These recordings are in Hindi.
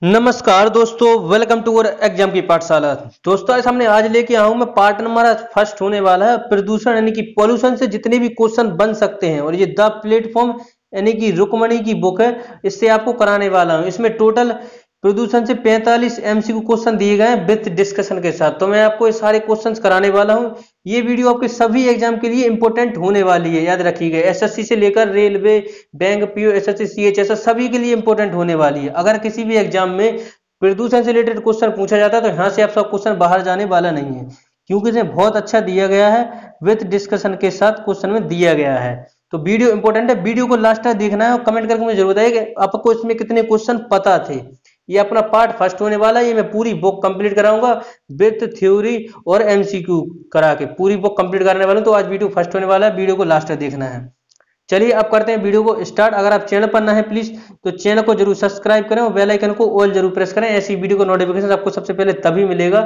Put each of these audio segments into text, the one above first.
नमस्कार दोस्तों, वेलकम टू अवर एग्जाम की पाठशाला। दोस्तों आज हमने आज लेके आया हूं मैं पार्ट नंबर फर्स्ट होने वाला है प्रदूषण यानी कि पॉल्यूशन से जितने भी क्वेश्चन बन सकते हैं। और ये द प्लेटफॉर्म यानी कि रुक्मणी की बुक है, इससे आपको कराने वाला हूं। इसमें टोटल प्रदूषण से 45 एमसीक्यू क्वेश्चन दिए गए हैं विद डिस्कशन के साथ। तो मैं आपको ये सारे क्वेश्चंस कराने वाला हूं। ये वीडियो आपके सभी एग्जाम के लिए इंपॉर्टेंट होने वाली है, याद रखिएगा। एसएससी से लेकर railway, bank, PO, SSC, CHS सभी के लिए इंपॉर्टेंट होने वाली है। अगर किसी भी एग्जाम में प्रदूषण से रिलेटेड क्वेश्चन पूछा जाता है तो यहाँ से आपका क्वेश्चन बाहर जाने वाला नहीं है, क्योंकि इसमें बहुत अच्छा दिया गया है, विद डिस्कशन के साथ क्वेश्चन में दिया गया है। तो वीडियो इंपॉर्टेंट है, वीडियो को लास्ट तक देखना है और कमेंट करके मुझे जरूर बताइए कि आपको इसमें कितने क्वेश्चन पता थे। ये अपना पार्ट फर्स्ट होने वाला है। ये मैं पूरी बुक कंप्लीट कराऊंगा विद थ्योरी और एमसीक्यू करा के पूरी बुक कंप्लीट करने वाला हूं। तो आज वीडियो फर्स्ट होने वाला है, वीडियो को लास्ट तक देखना है। चलिए अब करते हैं वीडियो को स्टार्ट। अगर आप चैनल पर ना है प्लीज तो चैनल को जरूर सब्सक्राइब करें और बेल आइकन को ऑल जरूर प्रेस करें। ऐसी वीडियो को नोटिफिकेशन आपको सबसे पहले तभी मिलेगा।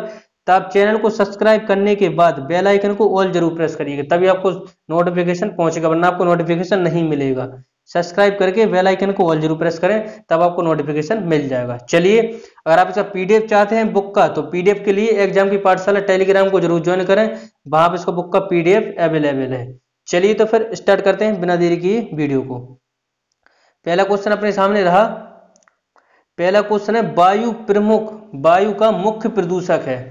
तो आप चैनल को सब्सक्राइब करने के बाद बेल आइकन को ऑल जरूर प्रेस करिएगा, तभी आपको नोटिफिकेशन पहुंचेगा, वरना आपको नोटिफिकेशन नहीं मिलेगा। सब्सक्राइब करके बेल आइकन को ऑल जरूर प्रेस करें, तब आपको नोटिफिकेशन मिल जाएगा। चलिए, अगर आप इसका पीडीएफ चाहते हैं बुक का, तो पीडीएफ के लिए एग्जाम की पाठशाला टेलीग्राम को जरूर ज्वाइन करें, वहां पर इसका बुक का पीडीएफ अवेलेबल है। चलिए तो फिर स्टार्ट करते हैं बिना देरी किए वीडियो को। पहला क्वेश्चन अपने सामने रहा। पहला क्वेश्चन है वायु प्रमुख, वायु का मुख्य प्रदूषक है।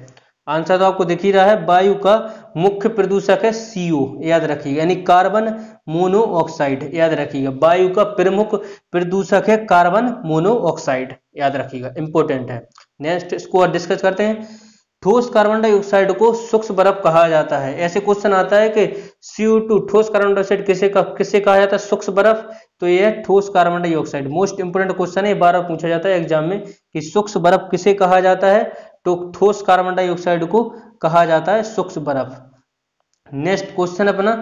आंसर तो आपको दिख ही रहा है, वायु का मुख्य प्रदूषक है सीओ, याद रखिएगा, यानी कार्बन मोनोऑक्साइड। याद रखिएगा, वायु का प्रमुख प्रदूषक है कार्बन मोनोऑक्साइड, याद रखिएगा, इंपॉर्टेंट है। नेक्स्ट इसको और डिस्कस करते हैं। ठोस कार्बन डाइऑक्साइड को सूक्ष्म बर्फ कहा जाता है। ऐसे क्वेश्चन आता है कि CO2 ठोस कार्बन डाइऑक्साइड किसे कहा जाता है? सूक्ष्म बर्फ। तो ये है ठोस carbon dioxide. Most important question है, बार बार पूछा जाता है एग्जाम में कि सूक्ष्म बर्फ किसे कहा जाता है? तो ठोस कार्बन डाइऑक्साइड को कहा जाता है सूक्ष्म बर्फ। नेक्स्ट क्वेश्चन अपना,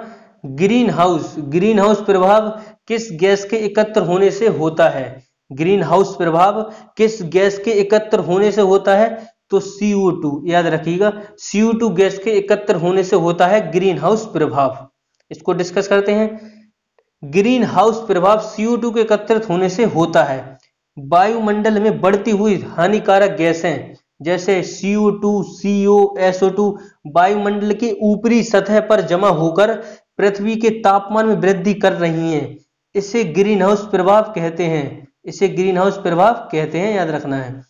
ग्रीन हाउस, ग्रीन हाउस प्रभाव किस गैस के एकत्र होने से होता है? ग्रीन हाउस प्रभाव किस गैस के एकत्र होने से होता है? तो CO2, याद रखिएगा, CO2 गैस के एकत्र होने से होता है ग्रीन हाउस प्रभाव। इसको डिस्कस करते हैं। ग्रीन हाउस प्रभाव CO2 के एकत्रित होने से होता है वायुमंडल में बढ़ती हुई हानिकारक गैसें जैसे CO2, CO, SO2 वायुमंडल के ऊपरी सतह पर जमा होकर पृथ्वी के तापमान में वृद्धि कर रही हैं। इसे ग्रीन हाउस प्रभाव कहते हैं, इसे ग्रीन हाउस प्रभाव कहते हैं, याद रखना है।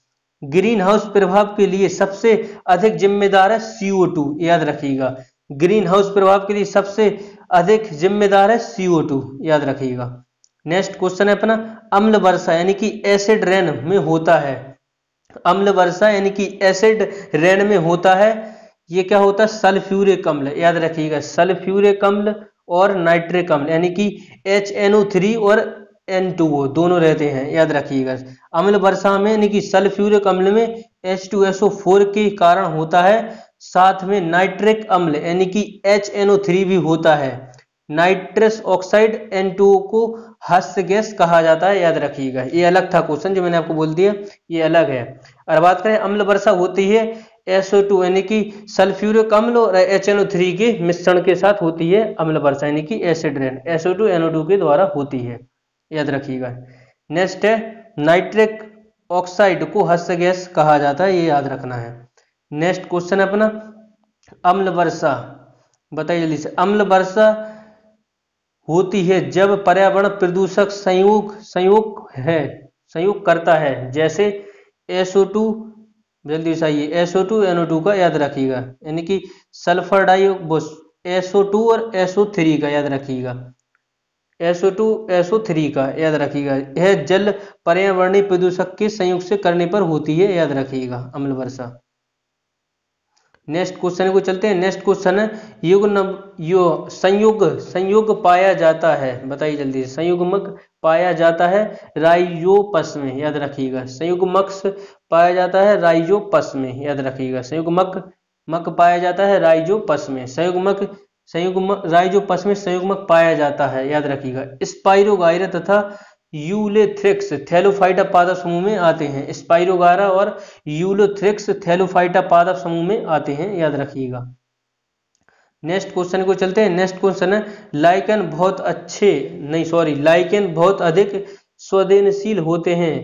ग्रीन हाउस प्रभाव के लिए सबसे अधिक जिम्मेदार है CO2, याद रखिएगा। ग्रीन हाउस प्रभाव के लिए सबसे अधिक जिम्मेदार है CO2, याद रखिएगा। नेक्स्ट क्वेश्चन है अपना, अम्ल वर्षा यानी कि एसिड रेन में होता है। अम्ल वर्षा यानी कि एसिड रेन में होता है, ये क्या होता है? सल्फ्यूरिक अम्ल, याद रखिएगा, सल्फ्यूरिक अम्ल और नाइट्रिक अम्ल, यानी कि HNO3 और N2O दोनों रहते हैं, याद रखिएगा। अम्ल वर्षा में यानी कि सल्फ्यूरिक अम्ल में H2SO4 के कारण होता है, साथ में नाइट्रिक अम्ल यानी कि HNO3 भी होता है। नाइट्रस ऑक्साइड N2O को हास्य गैस कहा जाता है, याद रखिएगा। ये अलग था क्वेश्चन जो मैंने आपको बोल दिया, ये अलग है। और बात करें अम्ल वर्षा होती है SO2 यानी कि सल्फ्यूरिक अम्ल और HNO3 के मिश्रण के साथ होती है अम्ल वर्षा, यानी कि एसिड रेन SO2 NO2 के द्वारा होती है, याद रखिएगा। नेक्स्ट है, नाइट्रिक ऑक्साइड को हास्य गैस कहा जाता है, ये याद रखना है। नेक्स्ट क्वेश्चन है अपना, अम्ल वर्षा, बताइए जल्दी से। अम्ल वर्षा होती है जब पर्यावरण प्रदूषक संयोग करता है, जैसे SO2, जल्दी से आइए, SO2 NO2 का, याद रखिएगा, यानी कि सल्फर SO2 और SO3 का, याद रखिएगा, SO2 SO3 का, याद रखिएगा। यह जल पर्यावरणीय प्रदूषक के संयोग से करने पर होती है, याद रखिएगा, अम्ल वर्षा। नेक्स्ट क्वेश्चन को चलते हैं। नेक्स्ट क्वेश्चन है, संयुग पाया जाता है, बताइए जल्दी से। संयुग्मक पाया जाता है राइजोपस में, याद रखिएगा। संयुग्मक पाया जाता है राइजोपस में, याद रखिएगा। संयुग्मक पाया जाता है राइजोपस में, संयुग्मक राइजोपस में संयुग्मक पाया जाता है, याद रखिएगा। स्पाइरोगाइरा तथा यूलेथ्रिक्स थैलोफाइटा पादप समूह में आते हैं। स्पाइरोगाइरा और यूलेथ्रिक्स थैलोफाइटा पादप समूह में आते हैं, याद रखिएगा। नेक्स्ट क्वेश्चन को चलते हैं। नेक्स्ट क्वेश्चन है, लाइकेन बहुत अधिक संवेदनशील होते हैं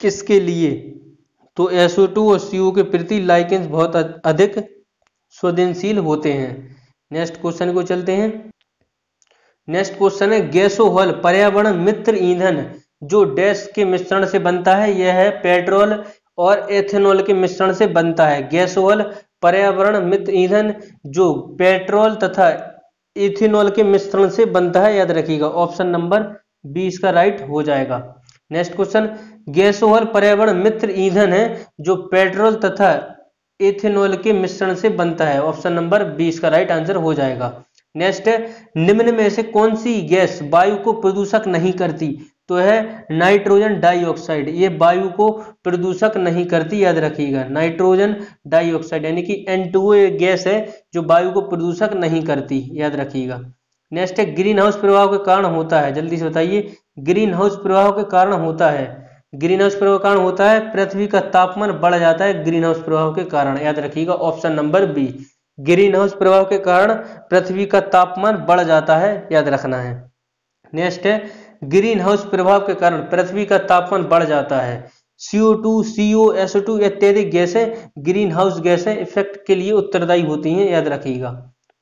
किसके लिए? तो SO2 और CO के प्रति लाइकेंस बहुत अधिक संवेदनशील होते हैं। नेक्स्ट क्वेश्चन को चलते हैं। नेक्स्ट क्वेश्चन है गैसोहॉल पर्यावरण मित्र ईंधन जो डैश के मिश्रण से बनता है। यह है पेट्रोल और एथेनॉल के मिश्रण से बनता है। गैसोहॉल पर्यावरण मित्र ईंधन जो पेट्रोल तथा इथेनॉल के मिश्रण से बनता है, याद रखिएगा। ऑप्शन नंबर 20 का राइट हो जाएगा। नेक्स्ट क्वेश्चन गैसोहॉल पर्यावरण मित्र ईंधन है जो पेट्रोल तथा इथेनॉल के मिश्रण से बनता है। ऑप्शन नंबर 20 का राइट आंसर हो जाएगा। नेक्स्ट है निम्न में से कौन सी गैस वायु को प्रदूषक नहीं करती? तो है नाइट्रोजन डाइऑक्साइड। ये वायु को प्रदूषक नहीं करती, याद रखिएगा। नाइट्रोजन डाइऑक्साइड यानी कि N2O एक गैस है जो वायु को प्रदूषक नहीं करती, याद रखिएगा। नेक्स्ट है ग्रीन हाउस प्रभाव के कारण होता है। जल्दी से बताइए। ग्रीन हाउस प्रभाव के कारण होता है। ग्रीन हाउस प्रभाव के कारण होता है पृथ्वी का तापमान बढ़ जाता है ग्रीन हाउस प्रभाव के कारण, याद रखिएगा। Option number B greenhouse प्रभाव के कारण पृथ्वी का तापमान बढ़ जाता है, याद रखना है। नेक्स्ट है ग्रीन हाउस प्रभाव के कारण पृथ्वी का तापमान बढ़ जाता है। CO2, CO, SO2 इत्यादि गैसें ग्रीन हाउस गैसें इफेक्ट के लिए उत्तरदायी होती हैं, याद रखिएगा।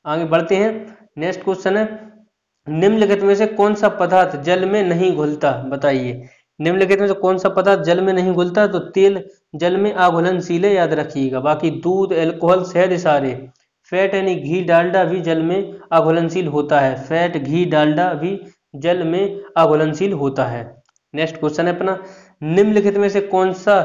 आगे बढ़ते हैं। नेक्स्ट क्वेश्चन है निम्नलिखित में से कौन सा पदार्थ जल में नहीं घुलता? बताइए। निम्नलिखित में से कौन सा पदार्थ जल में नहीं घुलता? तो तेल जल में अघुलनशील है, याद रखिएगा। बाकी दूध, अल्कोहल, शहद सारे। फैट यानी घी, डालडा भी जल में अघुलनशील होता है। फैट, घी, डालडा भी जल में अघुलनशील होता है। नेक्स्ट क्वेश्चन है अपना निम्नलिखित में से कौन सा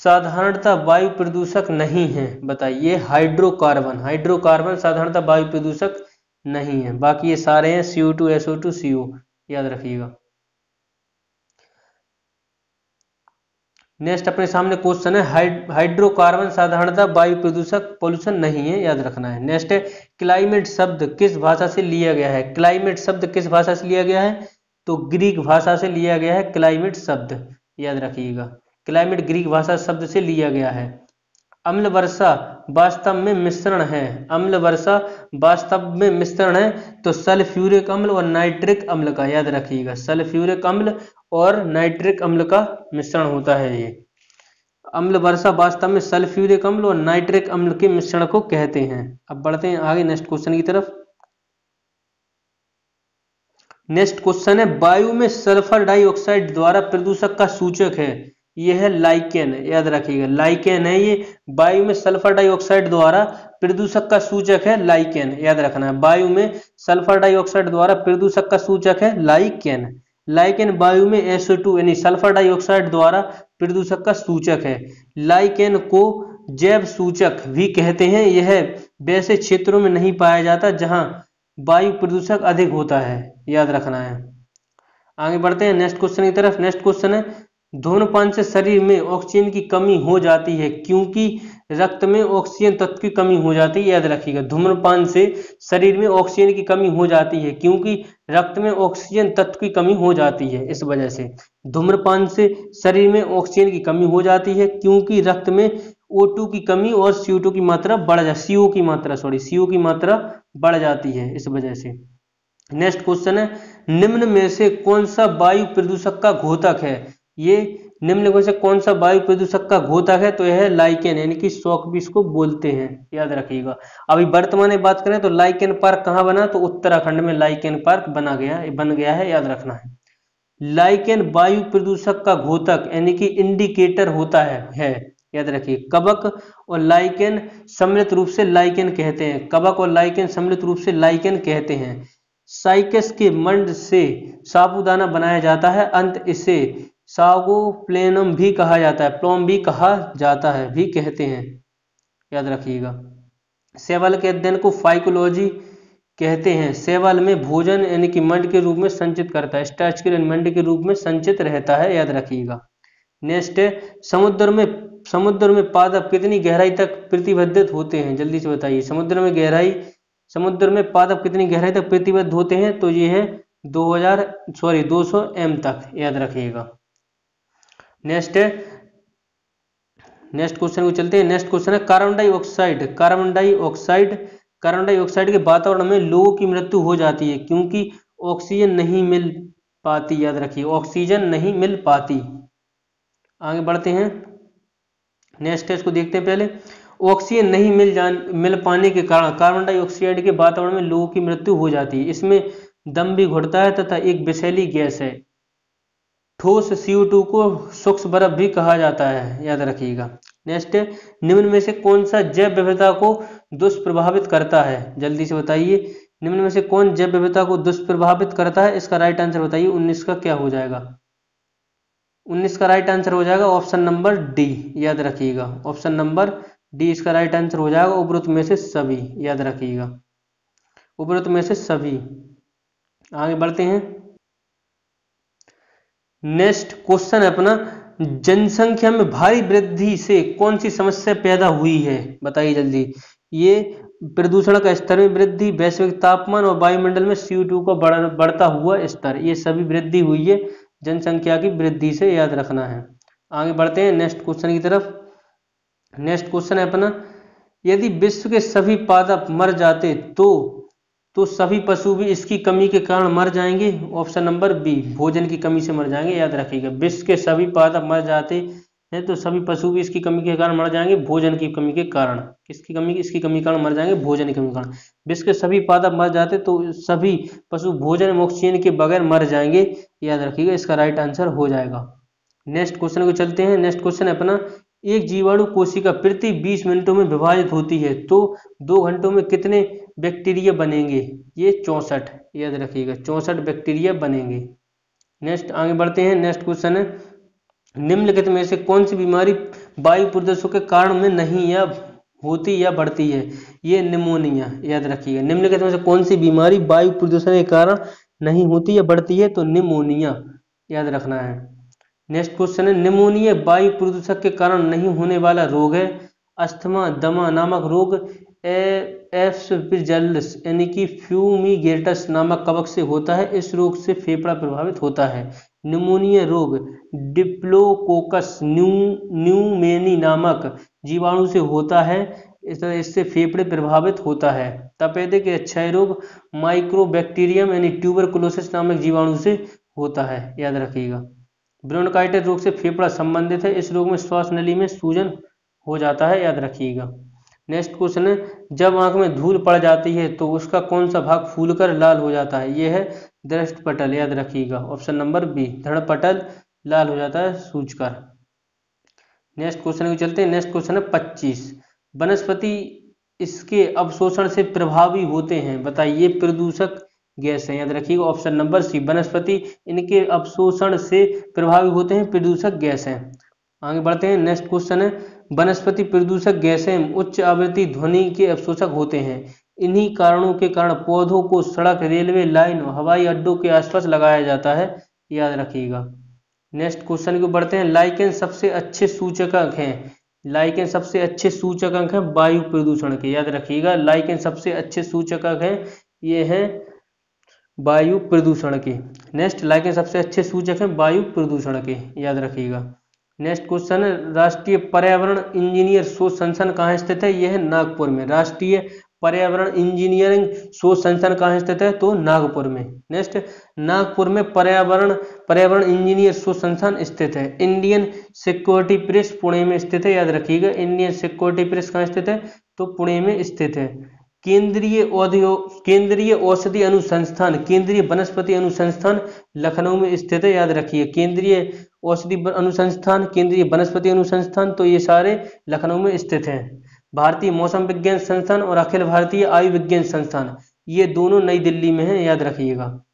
साधारणतः वायु प्रदूषक नहीं है? बताइए। हाइड्रोकार्बन। हाइड्रोकार्बन साधारणतः वायु प्रदूषक नहीं है। बाकी ये सारे हैं CO2, SO2, CO, याद रखिएगा। नेक्स्ट अपने सामने क्वेश्चन है हाइड्रोकार्बन साधारणतः वायु प्रदूषक पॉल्यूशन नहीं है, याद रखना है। नेक्स्ट है क्लाइमेट शब्द किस भाषा से लिया गया है? क्लाइमेट शब्द किस भाषा से लिया गया है? तो ग्रीक भाषा से लिया गया है क्लाइमेट शब्द, याद रखिएगा। क्लाइमेट ग्रीक भाषा शब्द से लिया गया है। अम्ल वर्षा वास्तव में मिश्रण है। अम्ल वर्षा वास्तव में मिश्रण है तो सल्फ्यूरिक अम्ल और नाइट्रिक अम्ल का, याद रखिएगा। सल्फ्यूरिक अम्ल और नाइट्रिक अम्ल का मिश्रण होता है ये। अम्ल वर्षा वास्तव में सल्फ्यूरिक अम्ल और नाइट्रिक अम्ल के मिश्रण को कहते हैं। अब बढ़ते हैं आगे नेक्स्ट क्वेश्चन की तरफ। नेक्स्ट क्वेश्चन है वायु में सल्फर डाइऑक्साइड द्वारा प्रदूषक का सूचक है। यह है लाइकेन, याद रखिएगा। लाइकेन है ये। वायु में सल्फर डाइऑक्साइड द्वारा प्रदूषक का सूचक है लाइकेन, याद रखना है। वायु में सल्फर डाइऑक्साइड द्वारा प्रदूषक का सूचक है लाइकेन। लाइकेन वायु में SO2 यानी सल्फर डाइऑक्साइड द्वारा प्रदूषक का सूचक है। लाइकेन को जैव सूचक भी कहते हैं। यह वैसे क्षेत्रों में नहीं पाया जाता जहां वायु प्रदूषक अधिक होता है, याद रखना है। आगे बढ़ते हैं नेक्स्ट क्वेश्चन की तरफ। नेक्स्ट क्वेश्चन है धूम्रपान से शरीर में ऑक्सीजन की कमी हो जाती है क्योंकि रक्त में ऑक्सीजन तत्व की कमी हो जाती है, याद रखिएगा। धूम्रपान से शरीर में ऑक्सीजन की कमी हो जाती है क्योंकि रक्त में ऑक्सीजन तत्व की कमी हो जाती है। इस वजह से धूम्रपान से शरीर में ऑक्सीजन की कमी हो जाती है क्योंकि रक्त में O2 की कमी और CO2 की मात्रा बढ़ जाती है। CO की मात्रा बढ़ जाती है इस वजह से। नेक्स्ट क्वेश्चन है निम्न में से कौन सा वायु प्रदूषक का घोतक है? ये निम्न में से कौन सा वायु प्रदूषक का घोतक है? तो यह है लाइकेन यानी कि शॉक भी इसको बोलते हैं, याद रखिएगा। अभी वर्तमान में बात करें तो लाइकेन पार्क कहाँ बना? तो उत्तराखंड में लाइकेन पार्क बन गया है, याद रखना है। लाइकेन वायु प्रदूषक का घोतक यानी कि इंडिकेटर होता है, याद रखिए। कवक और लाइकेन सम्मिलित रूप से लाइकेन कहते हैं। कवक और लाइकेन सम्मिलित रूप से लाइकेन कहते हैं। साइकस के मंड से साबूदाना बनाया जाता है। अंत इसे सागोप्लेनम भी कहा जाता है, प्लोम भी कहा जाता है, भी कहते हैं, याद रखिएगा। शैवाल के अध्ययन को फाइकोलॉजी कहते हैं। शैवाल में भोजन यानी कि मंड के रूप में संचित करता है। स्टार्च के मंड के रूप में संचित रहता है, याद रखिएगा। नेक्स्ट है समुद्र में पादप कितनी गहराई तक प्रतिबद्ध होते हैं? जल्दी से बताइए। समुद्र में पादप कितनी गहराई तक प्रतिबद्ध होते हैं? तो ये है 200 m तक, याद रखिएगा। नेक्स्ट क्वेश्चन को चलते हैं। नेक्स्ट क्वेश्चन है कार्बन डाइऑक्साइड के वातावरण में लोगों की मृत्यु हो जाती है क्योंकि ऑक्सीजन नहीं मिल पाती, याद रखिए। ऑक्सीजन नहीं मिल पाती। आगे बढ़ते हैं, नेक्स्ट है इसको देखते हैं। पहले ऑक्सीजन नहीं मिल पाने के कारण कार्बन डाइऑक्साइड के वातावरण में लोगों की मृत्यु हो जाती है। इसमें दम भी घुटता है तथा एक विषैली गैस है। ठोस CO2 को सूक्ष्म बर्फ भी कहा जाता है, याद रखिएगा। नेक्स्ट है, निम्न में से कौन सा जैव विविधता को दुष्प्रभावित करता है, जल्दी से बताइए। निम्न में से कौन जैव विविधता को दुष्प्रभावित करता है, इसका राइट आंसर बताइए। 19 का क्या हो जाएगा? 19 का राइट आंसर हो जाएगा ऑप्शन नंबर डी, याद रखिएगा। ऑप्शन नंबर डी इसका राइट आंसर हो जाएगा, उपरोक्त में से सभी, याद रखिएगा, उपरोक्त में से सभी। आगे बढ़ते हैं, नेक्स्ट क्वेश्चन है अपना, जनसंख्या में भारी वृद्धि से कौन सी समस्या पैदा हुई है, बताइए जल्दी। ये प्रदूषण का स्तर में वृद्धि, वैश्विक तापमान और वायुमंडल में CO2 का बढ़ता हुआ स्तर, ये सभी वृद्धि हुई है जनसंख्या की वृद्धि से, याद रखना है। आगे बढ़ते हैं नेक्स्ट क्वेश्चन की तरफ। नेक्स्ट क्वेश्चन है अपना, यदि विश्व के सभी पादप मर जाते तो सभी पशु भी इसकी कमी के कारण मर जाएंगे। ऑप्शन नंबर बी, भोजन की कमी से मर जाएंगे, याद रखिएगा। विश्व के सभी पादप मर जाते हैं तो सभी पशु भी इसकी कमी के कारण मर जाएंगे, भोजन की कमी के कारण। किसकी कमी? इसकी कमी के कारण मर जाएंगे, भोजन की कमी के कारण। विश्व के सभी पादप मर जाते तो सभी पशु भोजन में ऑक्सीजन के बगैर मर जाएंगे, याद रखिएगा। इसका राइट आंसर हो जाएगा। नेक्स्ट क्वेश्चन को चलते हैं। नेक्स्ट क्वेश्चन है अपना, एक जीवाणु कोशिका प्रति 20 मिनटों में विभाजित होती है तो 2 घंटों में कितने बैक्टीरिया बनेंगे? ये 64, याद रखिएगा, 64 बैक्टीरिया बनेंगे। नेक्स्ट आगे बढ़ते हैं। नेक्स्ट क्वेश्चन है, निम्नलिखित में से कौन सी बीमारी वायु प्रदूषण के कारण में नहीं या होती या बढ़ती है? ये निमोनिया, याद रखिएगा। निम्नलिखित में से कौन सी बीमारी वायु प्रदूषण के कारण नहीं होती या बढ़ती है? तो निमोनिया, याद रखना है। नेक्स्ट क्वेश्चन है, निमोनिया वायु प्रदूषण के कारण नहीं होने वाला रोग है। अस्थमा दमा नामक रोग एस्परजिलस यानी कि फ्यूमिगेटस नामक कवक से होता है। इस रोग से फेफड़ा प्रभावित होता है। निमोनिया रोग डिप्लोकोकस न्यूमेनी नामक जीवाणु से होता है, इससे फेफड़े प्रभावित होता है। तपेदिक या क्षय रोग माइक्रोबैक्टीरियम यानी ट्यूबरकुलोसिस नामक जीवाणु से होता है, याद रखिएगा। ब्रोंकाइटिस रोग से फेफड़ा संबंधित है। इस रोग में श्वास नली में सूजन हो जाता है, याद रखिएगा। नेक्स्ट क्वेश्चन है, जब आंख में धूल पड़ जाती है तो उसका कौन सा भाग फूलकर लाल हो जाता है? यह है दृष्टपटल, याद रखिएगा। ऑप्शन नंबर बी, धड़पटल लाल हो जाता है सूजकर। नेक्स्ट क्वेश्चन को चलते हैं। नेक्स्ट क्वेश्चन है 25, वनस्पति इसके अवशोषण से प्रभावी होते हैं, बताइए। प्रदूषक गैस है, याद रखिएगा। ऑप्शन नंबर सी, वनस्पति इनके अवशोषण से प्रभावी होते हैं, प्रदूषक गैस है। आगे बढ़ते हैं। नेक्स्ट क्वेश्चन है, वनस्पति प्रदूषक गैसें उच्च आवृत्ति ध्वनि के अवशोषक होते हैं। इन्हीं कारणों के कारण पौधों को सड़क, रेलवे लाइन और हवाई अड्डों के आसपास लगाया जाता है, याद रखिएगा। नेक्स्ट क्वेश्चन को बढ़ते हैं। लाइकेन सबसे अच्छे सूचकांक हैं, लाइकेन सबसे अच्छे सूचकांक हैं वायु प्रदूषण के, याद रखिएगा। लाइकेन सबसे अच्छे सूचकांक हैं, ये हैं वायु प्रदूषण के। नेक्स्ट, लाइकेन सबसे अच्छे सूचक हैं वायु प्रदूषण के, याद रखिएगा। नेक्स्ट क्वेश्चन है, राष्ट्रीय पर्यावरण इंजीनियर शोध संस्थान कहाँ स्थित है? यह है नागपुर में। राष्ट्रीय पर्यावरण इंजीनियरिंग शोध संस्थान कहाँ स्थित है? तो नागपुर में। नेक्स्ट, नागपुर में पर्यावरण इंजीनियर शोध संस्थान स्थित है। इंडियन सिक्योरिटी प्रेस पुणे में स्थित है, याद रखिएगा। इंडियन सिक्योरिटी प्रेस कहाँ स्थित है? तो पुणे में स्थित है। केंद्रीय औषधि अनुसंस्थान, केंद्रीय वनस्पति अनुसंस्थान लखनऊ में स्थित है, याद रखिए। केंद्रीय औषधि अनुसंस्थान, केंद्रीय वनस्पति अनुसंस्थान, तो ये सारे लखनऊ में स्थित हैं। भारतीय मौसम विज्ञान संस्थान और अखिल भारतीय आयुर्विज्ञान संस्थान, ये दोनों नई दिल्ली में है, याद रखिएगा।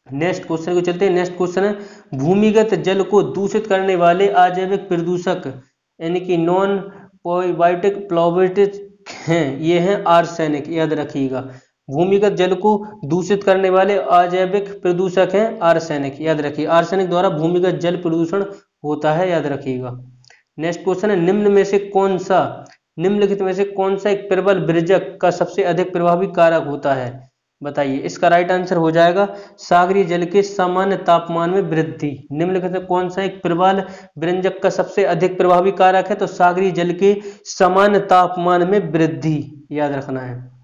नेक्स्ट क्वेश्चन को चलते हैं। नेक्स्ट क्वेश्चन है, भूमिगत जल को दूषित करने वाले अजैविक प्रदूषक यानी कि नॉन पोइबाइटिक प्लॉबिटिक हैं, ये हैं आर्सेनिक, याद रखिएगा। भूमिगत जल को दूषित करने वाले अजैविक प्रदूषक हैं आर्सेनिक, याद रखिए। आर्सेनिक द्वारा भूमिगत जल प्रदूषण होता है, याद रखिएगा। नेक्स्ट क्वेश्चन है, निम्नलिखित में से कौन सा एक प्रबल विरजक का सबसे अधिक प्रभावी कारक होता है? बताइए। इसका राइट आंसर हो जाएगा सागरीय जल के सामान्य तापमान में वृद्धि। निम्नलिखित में कौन सा एक प्रबल विरंजक का सबसे अधिक प्रभावी कारक है? तो सागरीय जल के सामान्य तापमान में वृद्धि, याद रखना है।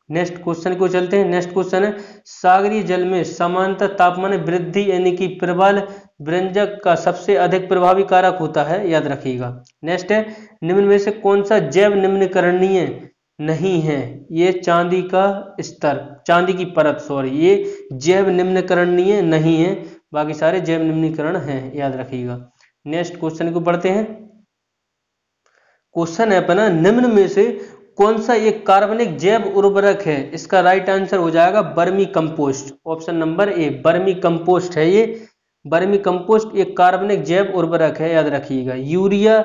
नेक्स्ट क्वेश्चन को चलते हैं। नेक्स्ट क्वेश्चन है, सागरीय जल में सामान्य तापमान में वृद्धि यानी कि प्रबल व्यंजक का सबसे अधिक प्रभावी कारक होता है, याद रखिएगा। नेक्स्ट है, निम्न में से कौन सा जैव निम्नीकरणीय नहीं है? ये चांदी का स्तर, चांदी की परत, सॉरी, ये जैव निम्नीकरणीय नहीं है, बाकी सारे जैव निम्नीकरण हैं, याद रखिएगा। नेक्स्ट क्वेश्चन को पढ़ते हैं। क्वेश्चन है अपना, निम्न में से कौन सा एक कार्बनिक जैव उर्वरक है? इसका राइट आंसर हो जाएगा vermi compost, option number A, vermi compost है ये। वर्मी कंपोस्ट एक कार्बनिक जैव उर्वरक है, याद रखिएगा। यूरिया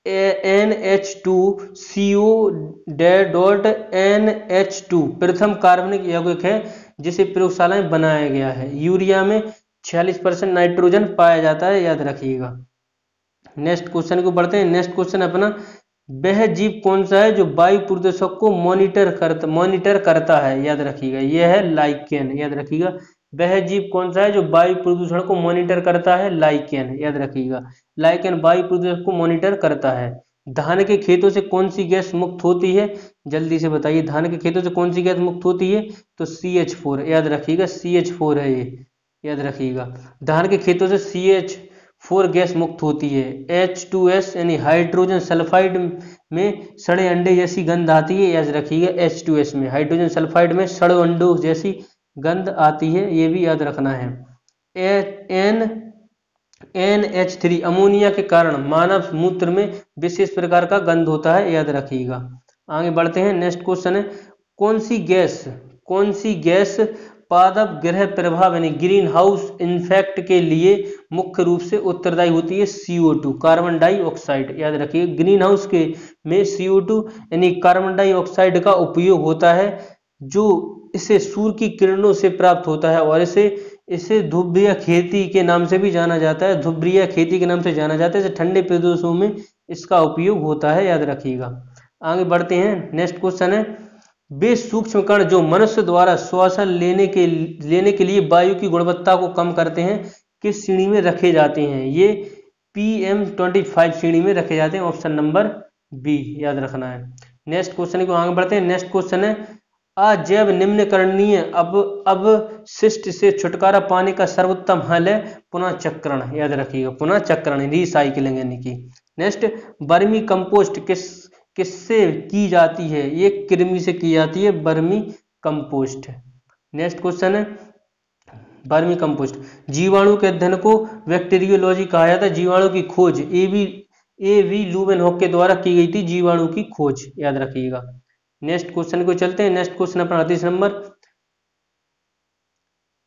NH2CO.NH2 प्रथम कार्बनिक यौगिक है जिसे प्रयोगशाला में बनाया गया है। यूरिया में 46% नाइट्रोजन पाया जाता है, याद रखिएगा। नेक्स्ट क्वेश्चन को बढ़ते हैं। नेक्स्ट क्वेश्चन अपना, वह जीव कौन सा है जो वायु प्रदूषक को मॉनिटर करता है? याद रखिएगा, यह है लाइकेन, याद रखिएगा। वह जीव कौन सा है जो वायु प्रदूषण को मॉनिटर करता है? लाइकेन, याद रखिएगा। लाइकेन वायु प्रदूषण को मॉनिटर करता है। धान के खेतों से कौन सी गैस मुक्त होती है? जल्दी से बताइए, धान के खेतों से कौन सी गैस मुक्त होती है? तो CH4, याद रखिएगा, CH4 है ये, याद रखिएगा। धान के खेतों से CH4 गैस मुक्त होती है। H2S यानी हाइड्रोजन सल्फाइड में सड़े अंडे जैसी गंध आती है, याद रखिएगा। H2S में हाइड्रोजन सल्फाइड में सड़े अंडों जैसी गंध आती है, ये भी याद रखना है। NH3 अमोनिया के कारण मानव मूत्र में विशेष प्रकार का गंध होता है, याद रखिएगा। आगे बढ़ते हैं। नेक्स्ट क्वेश्चन है, कौन सी गैस पादप ग्रह प्रभाव यानी ग्रीन हाउस इफेक्ट के लिए मुख्य रूप से उत्तरदायी होती है? CO2, कार्बन डाइऑक्साइड, याद रखिए। ग्रीन हाउस के में CO2 यानी कार्बन डाइऑक्साइड का उपयोग होता है, जो इसे सूर्य की किरणों से प्राप्त होता है, और इसे ध्रुवीय खेती के नाम से भी जाना जाता है। ध्रुवीय खेती के नाम से जाना जाता है। ठंडे प्रदेशों में इसका उपयोग होता है, याद रखिएगा। आगे बढ़ते हैं। नेक्स्ट क्वेश्चन है, वे सूक्ष्म कण जो मनुष्य द्वारा श्वसन लेने के लिए वायु की गुणवत्ता को कम करते हैं, किस श्रेणी में रखे जाते हैं? ये PM25 श्रेणी में रखे जाते हैं, ऑप्शन नंबर बी, याद रखना है। नेक्स्ट क्वेश्चन को आगे बढ़ते हैं। नेक्स्ट क्वेश्चन है, अजैव निम्नीकरणीय अपशिष्ट से छुटकारा पाने का सर्वोत्तम हल है पुनः चक्रण, याद रखिएगा। पुनः चक्रण, रिसाइकलिंग यानी कि। नेक्स्ट, वर्मी कंपोस्ट किससे की जाती है? ये कृमि से की जाती है, वर्मी कंपोस्ट। नेक्स्ट क्वेश्चन है, वर्मी कंपोस्ट जीवाणु के अध्ययन को बैक्टीरियोलॉजी कहा जाता है। जीवाणु की खोज A.V. लुवेनहॉक के द्वारा की गई थी, जीवाणु की खोज, याद रखिएगा। नेक्स्ट क्वेश्चन को चलते हैं। नेक्स्ट क्वेश्चन अपना 38 नंबर,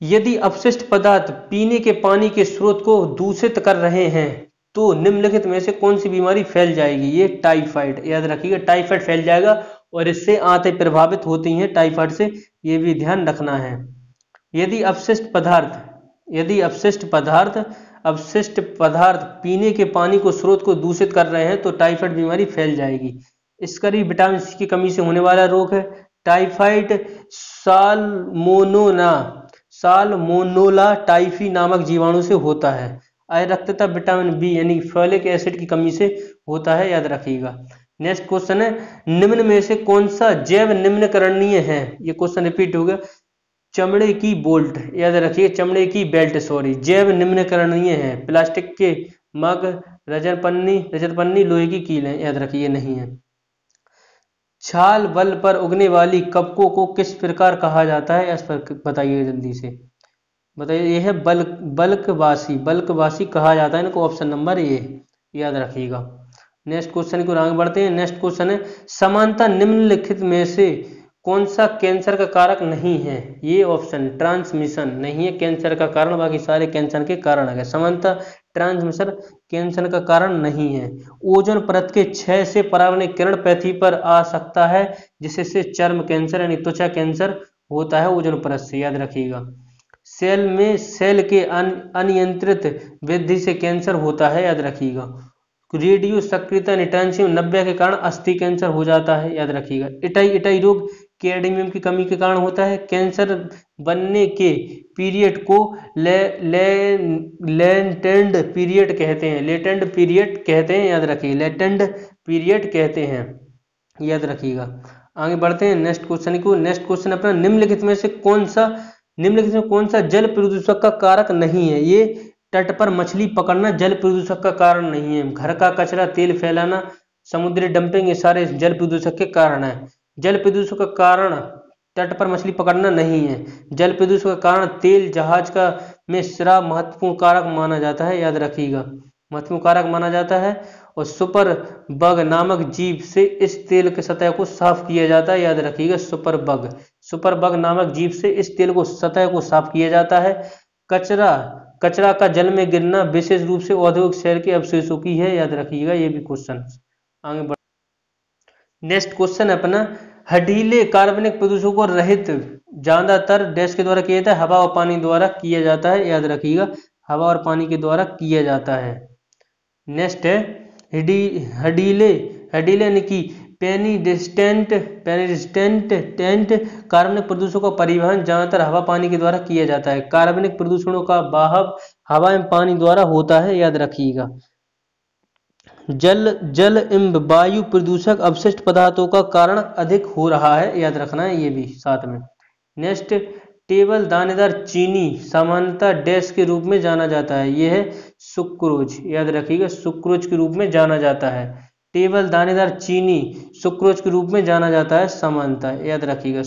यदि अपशिष्ट पदार्थ पीने के पानी के स्रोत को दूषित कर रहे हैं तो निम्नलिखित में से कौन सी बीमारी फैल जाएगी? ये टाइफाइड, याद रखिएगा। टाइफाइड फैल जाएगा और इससे आंतें प्रभावित होती हैं टाइफाइड से, ये भी ध्यान रखना है। यदि अपशिष्ट पदार्थ पीने के पानी को स्रोत को दूषित कर रहे हैं तो टाइफाइड बीमारी फैल जाएगी। इसका विटामिन सी की कमी से होने वाला रोग है टाइफाइड। साल्मोनेला टाइफी नामक जीवाणु से होता है। अरक्तता विटामिन बी यानी फोलिक एसिड की कमी से होता है, याद रखिएगा। नेक्स्ट क्वेश्चन है, निम्न में से कौन सा जैव निम्नीकरणीय है? ये क्वेश्चन रिपीट हो गया। चमड़े की बोल्ट, याद रखिए, चमड़े की बेल्ट, सॉरी, जैव निम्नीकरणीय है। प्लास्टिक के मग, रजत पन्नी, लोहे की कीलें, याद रखिए, नहीं है। छाल बल पर उगने वाली कवकों को किस प्रकार कहा जाता है? इस पर बताइए, जल्दी से बताइए। यह है बल्कवासी कहा जाता है इनको, ऑप्शन नंबर ए, याद रखिएगा। नेक्स्ट क्वेश्चन को आगे बढ़ते हैं। नेक्स्ट क्वेश्चन है, समानता निम्नलिखित में से कौन सा कैंसर का कारक नहीं है? ये ऑप्शन ट्रांसमिशन नहीं है कैंसर का कारण, बाकी सारे कैंसर के कारण है। समानता ट्रांसमिशन कैंसर का कारण नहीं है। ओजोन परत के क्षय से परावर्णित किरण पृथ्वी पर आ सकता है, जिससे चर्म कैंसर यानी त्वचा कैंसर होता है ओजोन परत से, याद रखिएगा। सेल के अनियंत्रित वृद्धि से कैंसर होता है, याद रखिएगा। रेडियो सक्रियता ट्रांसियम 90 के कारण अस्थि कैंसर हो जाता है, याद रखिएगा। इटाई रोग कैडमियम की कमी के कारण होता है। कैंसर बनने के पीरियड को लेटेंट पीरियड कहते हैं, याद रखिए, लेटेंट पीरियड कहते हैं, याद रखिएगा। आगे बढ़ते हैं नेक्स्ट क्वेश्चन को। नेक्स्ट क्वेश्चन अपना, निम्नलिखित में से कौन सा जल प्रदूषक का कारक नहीं है? ये तट पर मछली पकड़ना जल प्रदूषण का कारण नहीं है। घर का कचरा, तेल फैलाना, समुद्री डंपिंग, ये सारे जल प्रदूषण के कारण है। जल प्रदूषण का कारण तट पर मछली पकड़ना नहीं है। जल प्रदूषण का कारण तेल, जहाज का में शराब महत्वपूर्ण कारक माना जाता है, याद रखिएगा, महत्वपूर्ण कारक माना जाता है। और सुपर बग नामक जीव से इस तेल के सतह को साफ किया जाता है, याद रखिएगा, सुपर बग नामक जीव से इस तेल को सतह को साफ किया जाता है। कचरा कचरा का जल में गिरना विशेष रूप से औद्योगिक शहर के अवशेषों की है, याद रखिएगा, ये भी क्वेश्चन। आगे बढ़ नेक्स्ट क्वेश्चन है अपना, हठीले कार्बनिक प्रदूषकों को रहित ज्यादातर डैश के द्वारा किया जाता है, हवा और पानी द्वारा किया जाता है, याद रखिएगा, हवा और पानी के द्वारा किया जाता है। नेक्स्ट है हडीले हडीले यानी कि पेनिडिस्टेंट टेंट कार्बनिक प्रदूषकों का परिवहन ज्यादातर हवा पानी के द्वारा किया जाता है। कार्बनिक प्रदूषणों का बहाव हवा एवं पानी द्वारा होता है, याद रखिएगा। जल एवं वायु प्रदूषक अपशिष्ट पदार्थों का कारण अधिक हो रहा है, याद रखना है, ये भी साथ में। नेक्स्ट, टेबल दानेदार चीनी सामान्यतः डैश के रूप में जाना जाता है, यह है सुक्रोज, याद रखिएगा, सुक्रोज के रूप में जाना जाता है। टेबल दानेदार चीनी सुक्रोज के रूप में जाना जाता है सामान्यतः, याद रखिएगा।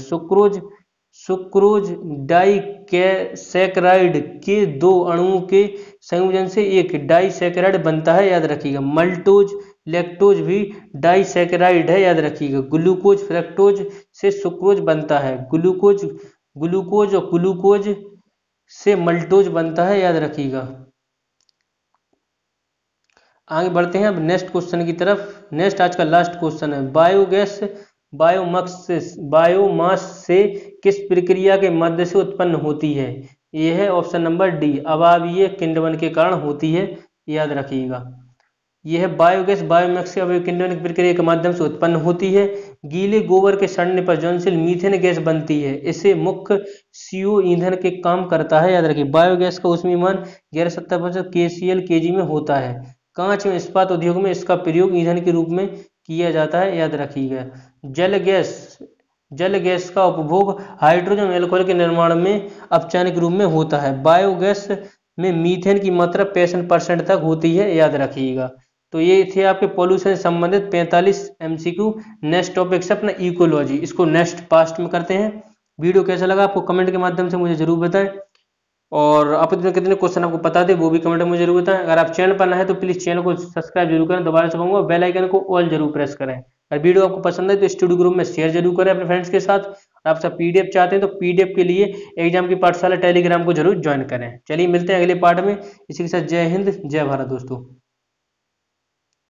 सुक्रोज डाइसैकेराइड के दो अणुओं के संयोजन से एक डाइसैकेराइड बनता है, याद रखिएगा। मल्टोज लैक्टोज भी डाइसैकेराइड है, याद रखिएगा। ग्लूकोज फ्रक्टोज से सुक्रोज बनता है। ग्लूकोज और ग्लूकोज से मल्टोज बनता है, याद रखिएगा। आगे बढ़ते हैं अब नेक्स्ट क्वेश्चन की तरफ। नेक्स्ट आज का लास्ट क्वेश्चन है, बायोगैस बायोमास से किस प्रक्रिया के मध्य से उत्पन्न होती है? यह है ऑप्शन नंबर डी, अवायवीय किण्वन के कारण होती है, याद रखिएगा। यह बायोगैस बायोमास से अवायवीय किण्वन की प्रक्रिया के माध्यम से उत्पन्न होती है। गीले गोबर के सड़ने पर ज्वलनशील मीथेन गैस बनती है, इसे मुख्य CO ईंधन के काम करता है, याद रखिए। बायोगैस का ऊष्मीयमान 1170% KCl kg में होता है। कांच एवं इस्पात उद्योग में इसका प्रयोग ईंधन के रूप में किया जाता है, याद रखिएगा। जल गैस का उपभोग हाइड्रोजन एल्कोहल के निर्माण में अपचायन के रूप में होता है। बायोगैस में मीथेन की मात्रा 65% तक होती है, याद रखिएगा। तो ये थे आपके पॉल्यूशन से संबंधित 45 MCQ। नेक्स्ट टॉपिक से अपना इकोलॉजी, इसको नेक्स्ट पास्ट में करते हैं। वीडियो कैसा लगा आपको कमेंट के माध्यम से मुझे जरूर बताएं, और आप इसमें कितने क्वेश्चन आपको पता थे वो भी कमेंट में मुझे जरूर बताएं। अगर आप चैनल पर नए हैं तो प्लीज चैनल को सब्सक्राइब जरूर करें, दोबारा से कहूंगा बेल आइकन को ऑल जरूर प्रेस करें। अगर वीडियो आपको पसंद है तो स्टूडियो ग्रुप में शेयर जरूर करें अपने फ्रेंड्स के साथ। आप सब PDF चाहते हैं तो PDF के लिए एग्जाम की पाठशाला टेलीग्राम को जरूर ज्वाइन करें। चलिए मिलते हैं अगले पार्ट में। इसी के साथ जय हिंद, जय भारत दोस्तों।